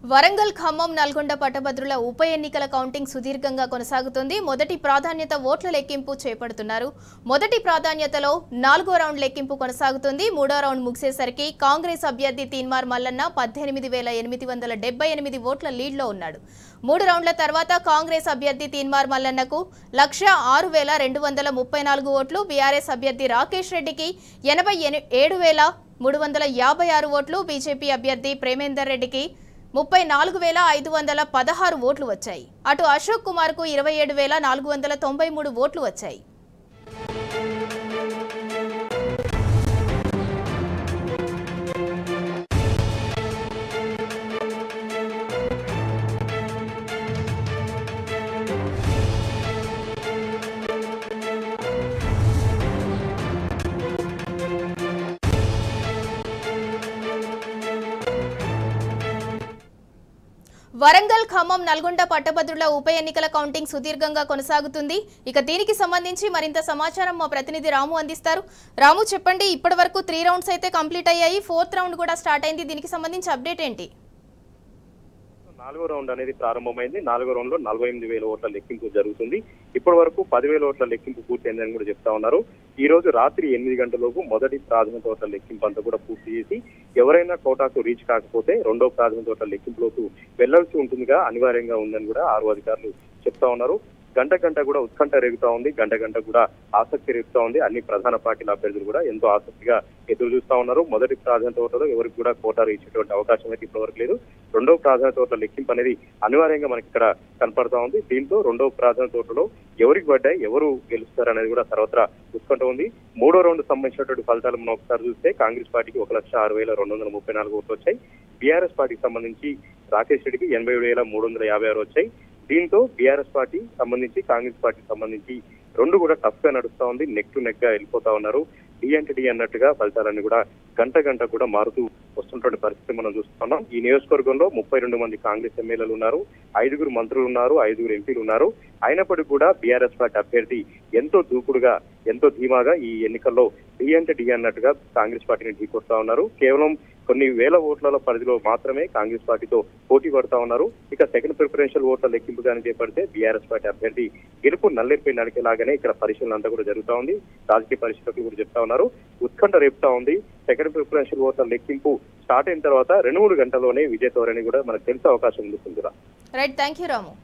వరంగల్ ఖమ్మం నల్గొండ పట్టభద్రుల ఉప ఎన్నికల కౌంటింగ్ సుదీర్ఘంగా కొనసాగుతుంది. మొదటి ప్రాధాన్యత ఓట్ల లెక్కింపు చేపడుతున్నారు. మొదటి ప్రాధాన్యతలో 4వ రౌండ్ లెక్కింపు కొనసాగుతుంది. 3వ రౌండ్ ముగిసేసరికి కాంగ్రెస్ అభ్యర్థి తీన్మార్ మల్లన్న 18,878 ఓట్ల లీడ్లో ఉన్నాడు. 3 రౌండ్ల తర్వాత కాంగ్రెస్ అభ్యర్థి తీన్మార్ మల్లన్నకు 1,06,234 ఓట్లు, బీఆర్ఎస్ అభ్యర్థి రాకేష్ రెడ్డికి 87,356 ఓట్లు, బీజేపీ అభ్యర్థి ప్రేమేందర్ రెడ్డికి 34,516 ఓట్లు వచ్చాయి. అటు అశోక్ కుమార్ కు 27,493 ఓట్లు వచ్చాయి. వరంగల్ ఖమ్మం నల్గొండ పట్టభద్రుల ఉప ఎన్నికల కౌంటింగ్ సుదీర్ఘంగా కొనసాగుతుంది. ఇక దీనికి సంబంధించి మరింత సమాచారం మా ప్రతినిధి రాము అందిస్తారు. రాము, చెప్పండి, ఇప్పటివరకు 3 రౌండ్స్ అయితే కంప్లీట్ అయ్యాయి, 4th రౌండ్ కూడా స్టార్ట్ అయింది. దీనికి సంబంధించి అప్డేట్ ఏంటి? 4వ రౌండ్ అనేది ప్రారంభమైంది. 4వ రౌండ్ లో 48,000 ఓట్ల లెక్కింపు జరుగుతుంది. ఇప్పటి వరకు 10,000 ఓట్ల లెక్కింపు పూర్తయిందని కూడా చెప్తా ఉన్నారు. ఈ రోజు రాత్రి 8 గంటలలోపు మొదటి ప్రాథమిక ఓట్ల లెక్కింపు అంతా కూడా పూర్తి చేసి ఎవరైనా కోటాకు రీచ్ కాకపోతే 2వ ప్రాథమిక ఓట్ల లెక్కింపులోకి వెళ్లాల్సి ఉంటుందిగా అనివార్యంగా ఉందని కూడా ఆరు అధికారులు చెప్తా ఉన్నారు. గంట కూడా ఉత్కంఠ రేగుతా ఉంది, గంట కూడా ఆసక్తి రేగుతా ఉంది. అన్ని ప్రధాన పార్టీల అభ్యర్థులు కూడా ఎంతో ఆసక్తిగా ఎదురు చూస్తా ఉన్నారు. మొదటి ప్రాధాన్యత ఓట్లలో ఎవరికి కూడా కోటారు ఇచ్చేటువంటి అవకాశం అయితే ఇప్పటివరకు లేదు. 2వ ప్రాధాన్యత ఓట్ల లెక్కింపు అనేది అనివార్యంగా మనకి ఇక్కడ కనపడతా ఉంది. దీంతో 2వ ప్రాధాన్యత ఓట్లలో ఎవరికి పడ్డాయి, ఎవరు గెలుస్తారు అనేది కూడా సర్వత్రా ఉత్కంఠ ఉంది. 3వ రౌండ్ సంబంధించినటువంటి ఫలితాలు మనం ఒకసారి చూస్తే కాంగ్రెస్ పార్టీకి 1,06,234 ఓట్లు వచ్చాయి. బీఆర్ఎస్ పార్టీకి సంబంధించి రాకేష్ రెడ్డికి 87,356 వచ్చాయి. దీంతో బీఆర్ఎస్ పార్టీ సంబంధించి కాంగ్రెస్ పార్టీకి సంబంధించి రెండు కూడా టఫ్ గా నడుస్తా ఉంది, నెక్ టు నెక్ గా వెళ్ళిపోతా ఉన్నారు. డి అన్నట్టుగా ఫలితాలన్నీ కూడా గంట కూడా మారుతూ వస్తున్నటువంటి పరిస్థితి మనం చూస్తున్నాం. ఈ నియోజకవర్గంలో 32 మంది కాంగ్రెస్ ఎమ్మెల్యేలు ఉన్నారు, 5 మంత్రులు ఉన్నారు, 5 ఎంపీలు ఉన్నారు. అయినప్పటికీ కూడా బీఆర్ఎస్ పార్టీ అభ్యర్థి ఎంతో దూకుడుగా, ఎంతో ధీమాగా ఈ ఎన్నికల్లో డి అన్నట్టుగా కాంగ్రెస్ పార్టీని ఢీకొడతా ఉన్నారు. కేవలం కొన్ని వేల ఓట్ల పరిధిలో మాత్రమే కాంగ్రెస్ పార్టీతో పోటీ పడతా ఉన్నారు. ఇక సెకండ్ ప్రిఫరెన్షియల్ ఓట్ల లెక్కింపు కానీ చేపడితే బీఆర్ఎస్ పార్టీ అభ్యర్థి గెలుపు నల్లెప్పి నడికేలాగానే ఇక్కడ పరిశీలన అంతా కూడా జరుగుతా ఉంది. రాజకీయ పరిశీలకులు కూడా చెప్తా ఉన్నారు, ఉత్కంఠ రేపుతా ఉంది. సెకండ్ ప్రిఫరెన్షియల్ ఓట్ల లెక్కింపు స్టార్ట్ అయిన తర్వాత 2-3 గంటల్లోనే విజయ తోరణి కూడా మనకు తెలిసే అవకాశం ఉంది. Right, thank you Ramu.